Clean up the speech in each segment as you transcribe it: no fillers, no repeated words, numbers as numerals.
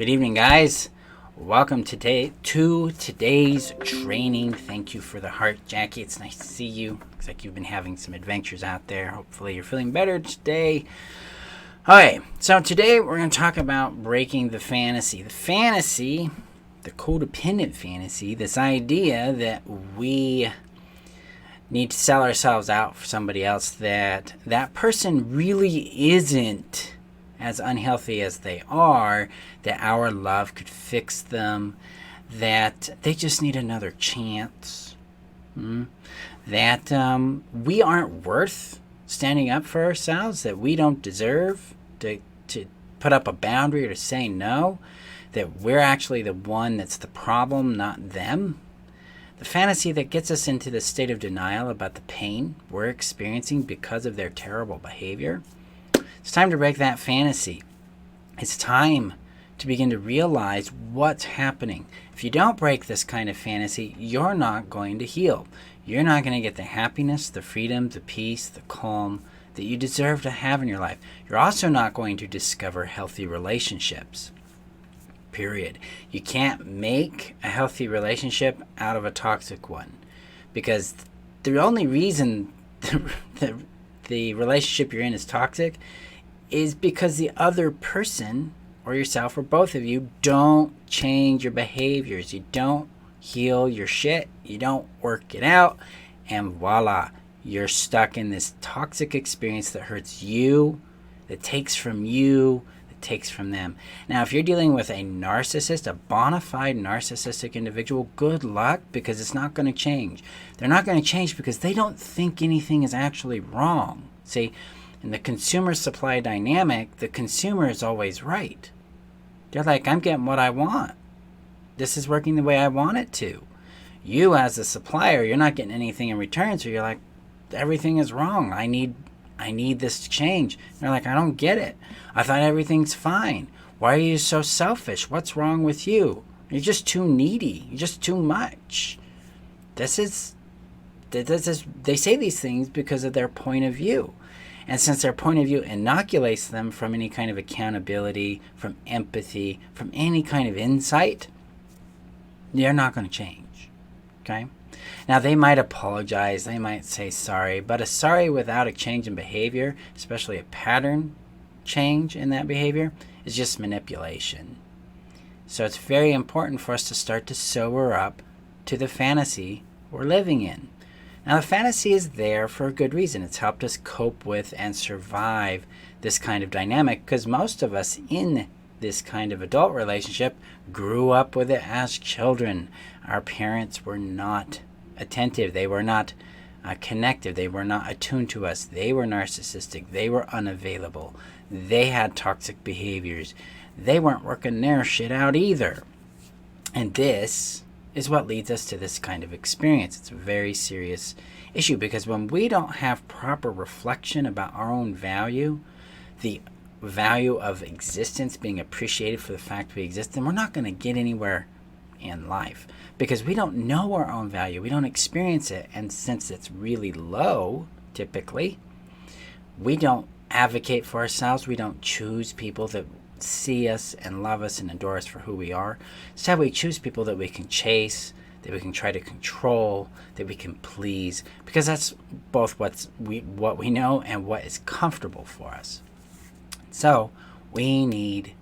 Good evening, guys. Welcome to today's training. Thank you for the heart, Jackie. It's nice to see you. Looks like you've been having some adventures out there. Hopefully you're feeling better today. Okay, so today we're going to talk about breaking the fantasy. The codependent fantasy, this idea that we need to sell ourselves out for somebody else, that person really isn't as unhealthy as they are, that our love could fix them, that they just need another chance, that we aren't worth standing up for ourselves, that we don't deserve to put up a boundary or to say no, that we're actually the one that's the problem, not them. The fantasy that gets us into this state of denial about the pain we're experiencing because of their terrible behavior. It's time to break that fantasy. It's time to begin to realize what's happening. If you don't break this kind of fantasy, you're not going to heal. You're not going to get the happiness, the freedom, the peace, the calm that you deserve to have in your life. You're also not going to discover healthy relationships. Period. You can't make a healthy relationship out of a toxic one, because the only reason the relationship you're in is toxic is because the other person or yourself or both of you don't change your behaviors. You don't heal your shit. You don't work it out. And voila, you're stuck in this toxic experience that hurts you, that takes from you, that takes from them. Now, if you're dealing with a narcissist, a bona fide narcissistic individual, good luck, because it's not going to change. They're not going to change because they don't think anything is actually wrong. See, in the consumer supply dynamic, the consumer is always right. They're like, I'm getting what I want. This is working the way I want it to. You as a supplier, you're not getting anything in return, so you're like, everything is wrong. I need this to change. And they're like, I don't get it. I thought everything's fine. Why are you so selfish? What's wrong with you? You're just too needy. You're just too much. They say these things because of their point of view. And since their point of view inoculates them from any kind of accountability, from empathy, from any kind of insight, they're not going to change. Okay? Now, they might apologize, they might say sorry, but a sorry without a change in behavior, especially a pattern change in that behavior, is just manipulation. So it's very important for us to start to sober up to the fantasy we're living in. Now, the fantasy is there for a good reason. It's helped us cope with and survive this kind of dynamic, because most of us in this kind of adult relationship grew up with it as children. Our parents were not attentive. They were not connective. They were not attuned to us. They were narcissistic. They were unavailable. They had toxic behaviors. They weren't working their shit out either. And this is what leads us to this kind of experience. It's a very serious issue, because when we don't have proper reflection about our own value, the value of existence, being appreciated for the fact we exist, then we're not going to get anywhere in life, because we don't know our own value. We don't experience it. And since it's really low, typically, we don't advocate for ourselves. We don't choose people that see us and love us and adore us for who we are. Instead, we choose people that we can chase, that we can try to control, that we can please, because that's both what we know and what is comfortable for us. So we need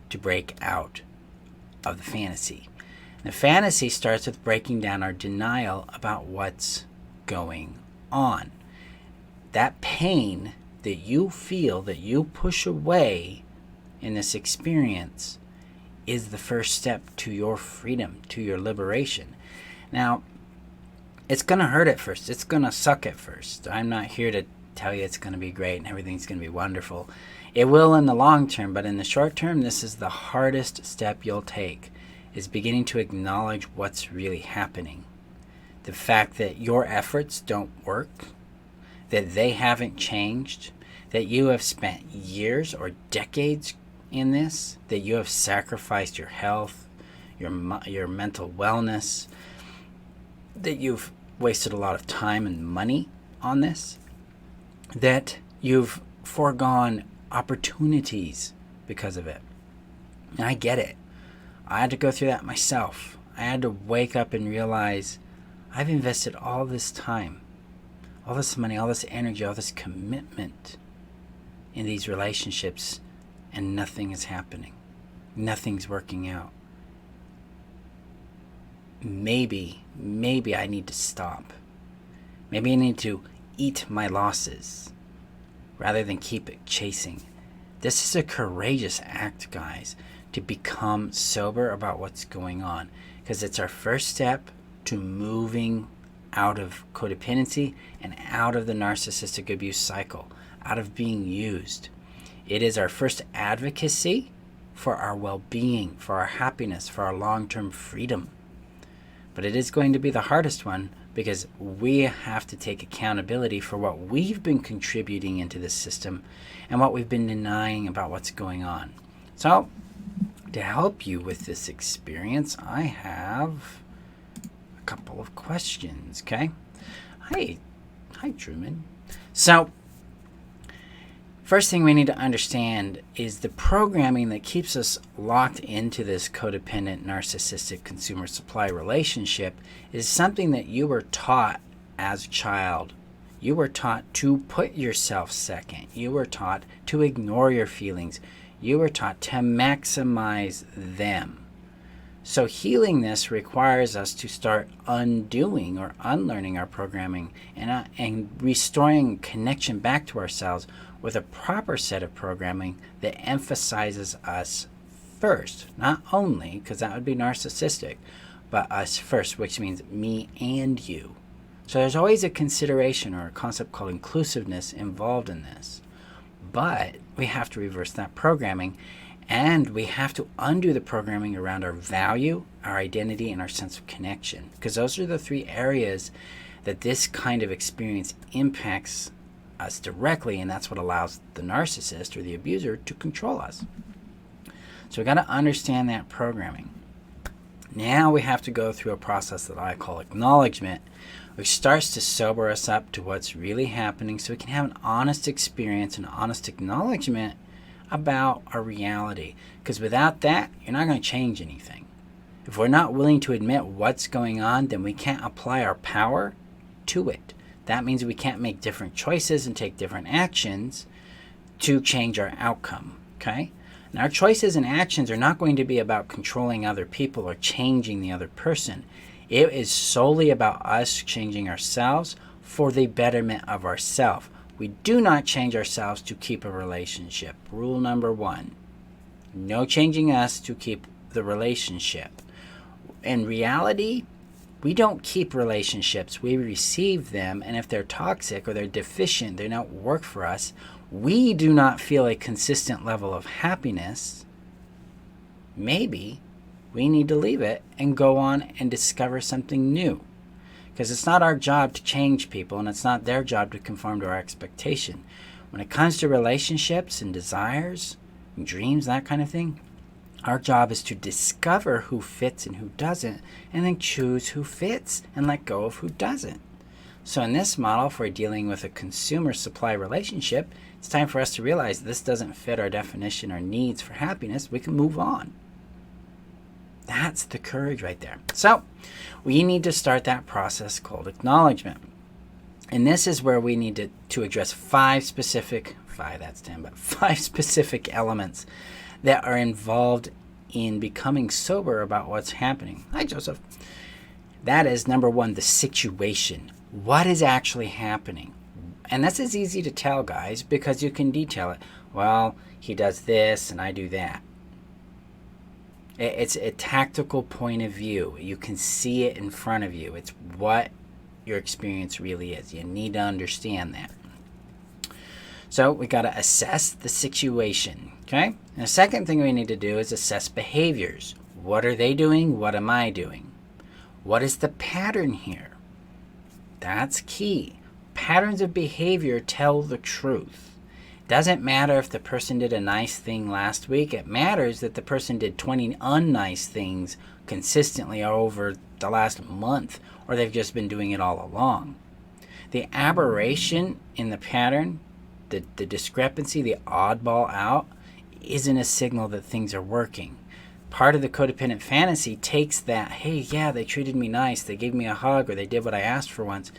to break out of the fantasy. The fantasy starts with breaking down our denial about what's going on. That pain that you feel, that you push away in this experience, is the first step to your freedom, to your liberation. Now, it's going to hurt at first. It's going to suck at first. I'm not here to tell you it's going to be great and everything's going to be wonderful. It will in the long term, but in the short term, this is the hardest step you'll take, is beginning to acknowledge what's really happening. The fact that your efforts don't work, that they haven't changed, that you have spent years or decades in this, that you have sacrificed your health, your mental wellness, that you've wasted a lot of time and money on this, that you've foregone opportunities because of it. And I get it. I had to go through that myself. I had to wake up and realize I've invested all this time, all this money, all this energy, all this commitment in these relationships, and nothing is happening. Nothing's working out. Maybe I need to stop. Maybe I need to eat my losses rather than keep it chasing. This is a courageous act, guys, to become sober about what's going on, because it's our first step to moving out of codependency and out of the narcissistic abuse cycle, out of being used. It is our first advocacy for our well-being, for our happiness, for our long-term freedom. But it is going to be the hardest one, because we have to take accountability for what we've been contributing into this system and what we've been denying about what's going on. So, to help you with this experience, I have a couple of questions, okay? Hi Truman. So, first thing we need to understand is the programming that keeps us locked into this codependent, narcissistic consumer supply relationship is something that you were taught as a child. You were taught to put yourself second. You were taught to ignore your feelings. You were taught to maximize them. So healing this requires us to start undoing or unlearning our programming and restoring connection back to ourselves with a proper set of programming that emphasizes us first. Not only, because that would be narcissistic, but us first, which means me and you. So there's always a consideration or a concept called inclusiveness involved in this. But we have to reverse that programming, and we have to undo the programming around our value, our identity, and our sense of connection. Because those are the three areas that this kind of experience impacts us directly, and that's what allows the narcissist or the abuser to control us. So we got to understand that programming. Now we have to go through a process that I call acknowledgement, which starts to sober us up to what's really happening so we can have an honest experience, an honest acknowledgement about our reality. Because without that, you're not going to change anything. If we're not willing to admit what's going on, then we can't apply our power to it. That means we can't make different choices and take different actions to change our outcome, okay? And our choices and actions are not going to be about controlling other people or changing the other person. It is solely about us changing ourselves for the betterment of ourselves. We do not change ourselves to keep a relationship. Rule number 1. No changing us to keep the relationship. In reality, we don't keep relationships. We receive them, and if they're toxic or they're deficient, they don't work for us, we do not feel a consistent level of happiness. Maybe we need to leave it and go on and discover something new. Because it's not our job to change people, and it's not their job to conform to our expectation. When it comes to relationships and desires and dreams, that kind of thing, our job is to discover who fits and who doesn't, and then choose who fits and let go of who doesn't. So in this model, if we're dealing with a consumer supply relationship, it's time for us to realize this doesn't fit our definition or needs for happiness. We can move on. That's the courage right there. So we need to start that process called acknowledgement. And this is where we need to address five specific elements that are involved in becoming sober about what's happening. Hi, Joseph. That is, number 1, the situation. What is actually happening? And this is easy to tell, guys, because you can detail it. Well, he does this and I do that. It's a tactical point of view. You can see it in front of you. It's what your experience really is. You need to understand that. So we got to assess the situation, okay? And the second thing we need to do is assess behaviors. What are they doing? What am I doing? What is the pattern here? That's key. Patterns of behavior tell the truth. Doesn't matter if the person did a nice thing last week. It matters that the person did 20 unnice things consistently over the last month, or they've just been doing it all along. The aberration in the pattern, the discrepancy, the oddball out, isn't a signal that things are working. part of the codependent fantasy takes that, hey, yeah, they treated me nice, they gave me a hug, or they did what I asked for once,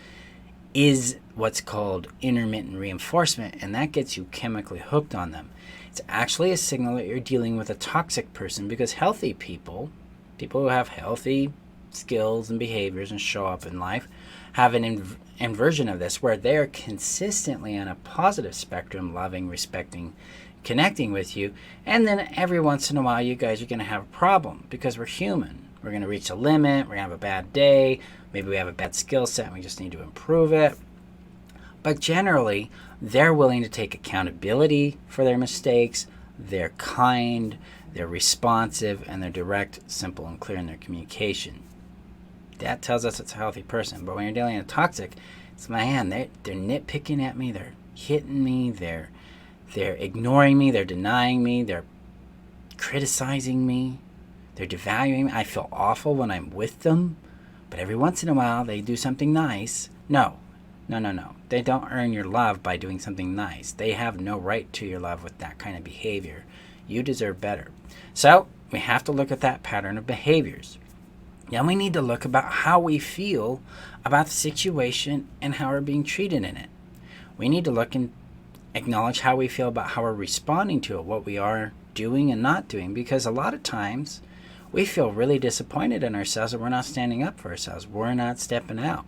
is what's called intermittent reinforcement, and that gets you chemically hooked on them. It's actually a signal that you're dealing with a toxic person, because healthy people who have healthy skills and behaviors and show up in life, have an inversion of this, where they're consistently on a positive spectrum, loving, respecting, connecting with you, and then every once in a while you guys are going to have a problem, because we're human. We're going to reach a limit, we're going to have a bad day, maybe we have a bad skill set and we just need to improve it. But generally, they're willing to take accountability for their mistakes, they're kind, they're responsive, and they're direct, simple, and clear in their communication. That tells us it's a healthy person. But when you're dealing with toxic, it's, man, they're nitpicking at me, they're hitting me, they're ignoring me, they're denying me, they're criticizing me, they're devaluing me. I feel awful when I'm with them, but every once in a while they do something nice. No. They don't earn your love by doing something nice. They have no right to your love with that kind of behavior. You deserve better. So we have to look at that pattern of behaviors. Then we need to look about how we feel about the situation and how we're being treated in it. We need to look and acknowledge how we feel about how we're responding to it, what we are doing and not doing, because a lot of times we feel really disappointed in ourselves that we're not standing up for ourselves. We're not stepping out.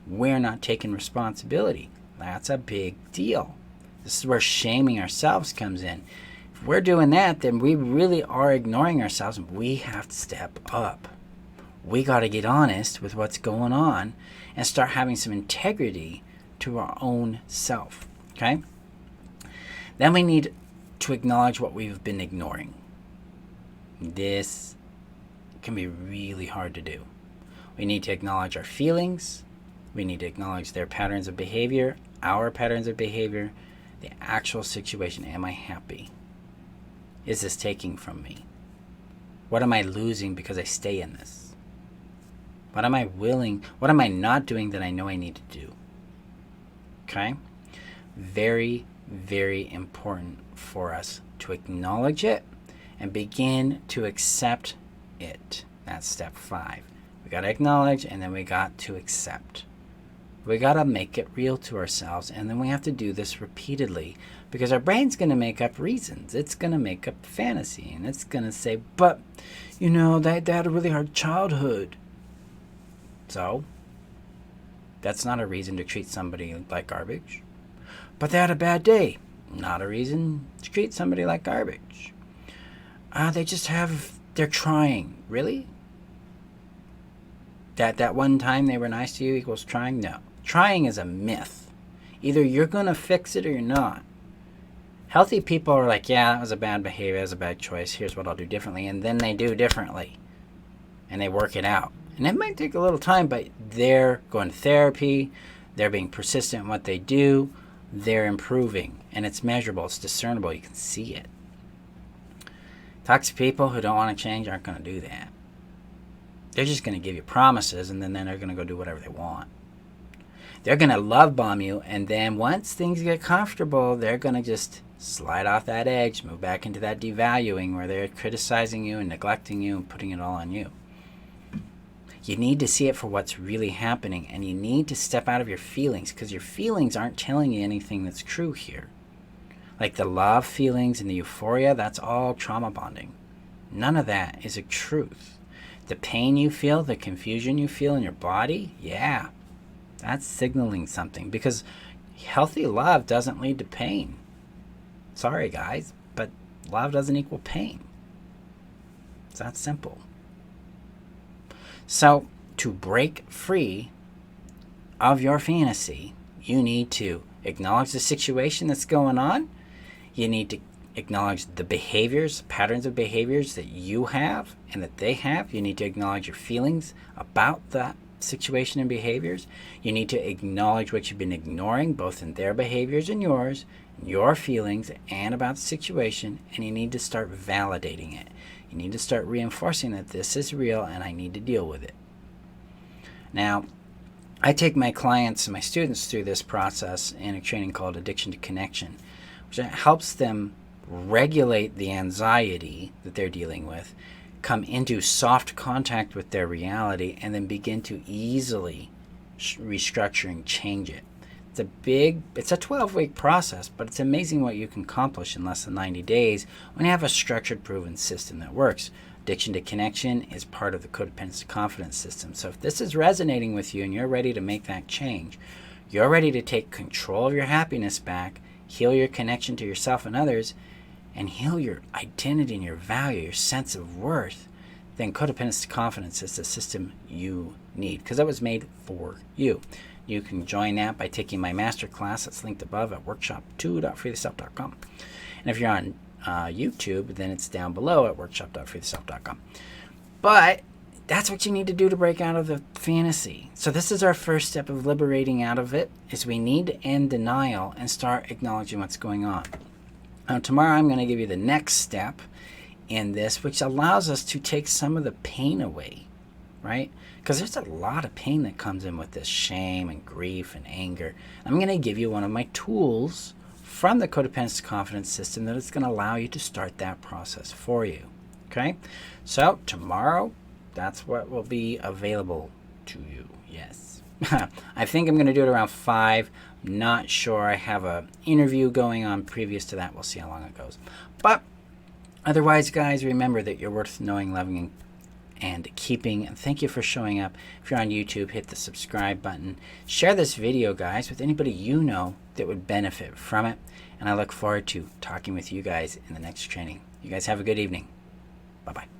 We're not taking responsibility. That's a big deal. This is where shaming ourselves comes in. If we're doing that, then we really are ignoring ourselves, and we have to step up. We got to get honest with what's going on and start having some integrity to our own self. Okay? Then we need to acknowledge what we've been ignoring. This can be really hard to do. We need to acknowledge our feelings. We need to acknowledge their patterns of behavior, our patterns of behavior, the actual situation. Am I happy? Is this taking from me? What am I losing because I stay in this? What am I not doing that I know I need to do? Okay? Very, very important for us to acknowledge it and begin to accept it. That's step 5. We got to acknowledge, and then we got to accept. We got to make it real to ourselves, and then we have to do this repeatedly, because our brain's going to make up reasons. It's going to make up fantasy, and it's going to say, but, they had a really hard childhood. So, that's not a reason to treat somebody like garbage. But they had a bad day. Not a reason to treat somebody like garbage. They're trying. Really? That one time they were nice to you equals trying? No. Trying is a myth. Either you're going to fix it or you're not. Healthy people are like, yeah, that was a bad behavior, that was a bad choice, here's what I'll do differently. And then they do differently. And they work it out. And it might take a little time, but they're going to therapy, they're being persistent in what they do, they're improving. And it's measurable, it's discernible, you can see it. Toxic people who don't want to change aren't going to do that. They're just going to give you promises, and then they're going to go do whatever they want. They're going to love bomb you, and then once things get comfortable, they're going to just slide off that edge, move back into that devaluing where they're criticizing you and neglecting you and putting it all on you. You need to see it for what's really happening, and you need to step out of your feelings, because your feelings aren't telling you anything that's true here. Like the love feelings and the euphoria, that's all trauma bonding. None of that is a truth. The pain you feel, the confusion you feel in your body, yeah, that's signaling something, because healthy love doesn't lead to pain. Sorry, guys, but love doesn't equal pain. It's that simple. So, to break free of your fantasy, you need to acknowledge the situation that's going on. You need to acknowledge the behaviors, patterns of behaviors that you have and that they have. You need to acknowledge your feelings about that situation and behaviors. You need to acknowledge what you've been ignoring, both in their behaviors and yours, your feelings, and about the situation, and you need to start validating it. You need to start reinforcing that this is real and I need to deal with it. Now, I take my clients and my students through this process in a training called Addiction to Connection, which helps them regulate the anxiety that they're dealing with, come into soft contact with their reality and then begin to easily restructure and change it. It's a 12-week process, but it's amazing what you can accomplish in less than 90 days when you have a structured, proven system that works. Addiction to connection is part of the Codependency confidence system. So if this is resonating with you and you're ready to make that change, you're ready to take control of your happiness back, heal your connection to yourself and others, and heal your identity and your value, your sense of worth, then Codependency confidence is the system you need, because it was made for you. You can join that by taking my masterclass that's linked above at workshop2.freetheself.com. And if you're on YouTube, then it's down below at workshop.freetheself.com. But that's what you need to do to break out of the fantasy. So this is our first step of liberating out of it, is we need to end denial and start acknowledging what's going on. Tomorrow I'm going to give you the next step in this, which allows us to take some of the pain away, right? Because there's a lot of pain that comes in with this shame and grief and anger. I'm going to give you one of my tools from the Codependency confidence system that is going to allow you to start that process for you. Okay? So tomorrow, that's what will be available to you. Yes. I think I'm going to do it around 5. Not sure. I have an interview going on previous to that. We'll see how long it goes. But otherwise, guys, remember that you're worth knowing, loving, and keeping. And thank you for showing up. If you're on YouTube, hit the subscribe button. Share this video, guys, with anybody you know that would benefit from it. And I look forward to talking with you guys in the next training. You guys have a good evening. Bye-bye.